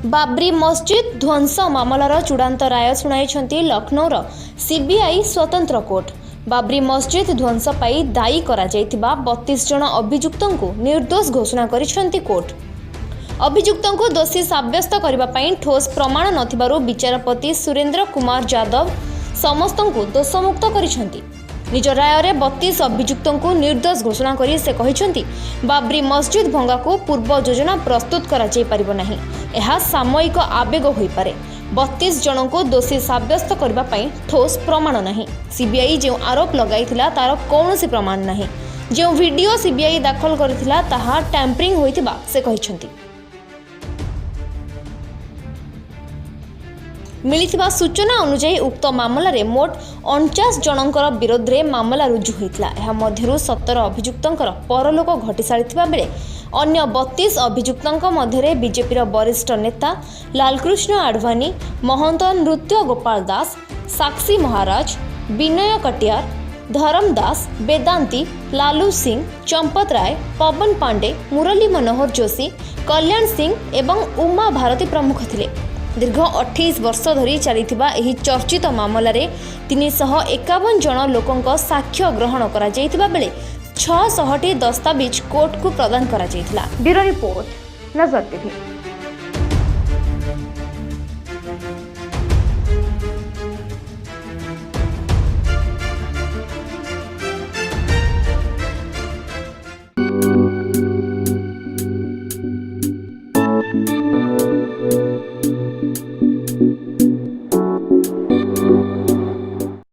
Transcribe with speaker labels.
Speaker 1: बाबरी मस्जिद ध्वंस मामलार चूड़ांत राय शुणाई लखनौर सीबीआई स्वतंत्र कोर्ट। बाबरी मस्जिद ध्वंस पाई दायी करा जायतिबा 32 जन अभियुक्तों को निर्दोष घोषणा करिसेंती कोर्ट। अभियुक्तों को दोषी साब्यस्त करबा पई ठोस प्रमाण नथिबारु विचारपति सुरेंद्र कुमार यादव समस्तଙ୍କୁ दोषमुक्त करिसेंती। निज राय में 32 अभियुक्तों को निर्दोष घोषणा करी से कहिसेंती बाबरी मस्जिद भंगा को पूर्व योजना प्रस्तुत करा जाय परिबो नाही। यह सामयिक आवेग होई पारे। 32 जनों को दोषी साब्यस्त करबा पई ठोस प्रमाण नहीं। सीबीआई जो आरोप लगाइथिला तार कौनसी प्रमाण नहीं। जो वीडियो सीबीआई दाखल करथिला ताहा टैंपरिंग होइतिबा से कहिसेंती। मिलिथिबा सूचना अनुसार उक्त मामला रे मोट 49 जनकर विरोध में मामला रुजु होइतिला। एहा मध्यरु 17 अभियुक्तंकर परलोक घटी सारिथिबा बेले अन्य 32 अभियुक्तंक मध्यरे बीजेपी वरिष्ठ नेता लालकृष्ण आडवाणी, महंत नृत्य गोपाल दास, साक्षी महाराज, विनय कटियार, धर्म दास, वेदांती, लालू सिंह, चंपत राय, पवन पांडे, मुरली मनोहर जोशी, कल्याण सिंह एवं उमा भारती प्रमुख थिले। दीर्घ 28 वर्ष धरी चलिथिबा एही चर्चित मामला रे 351 जन लोकंक साक्ष्य ग्रहण करा जायतिबा बेले 600टी दस्तावेज कोर्ट को प्रदान करा जायतिला। ब्यूरो रिपोर्ट, नजर टीवी।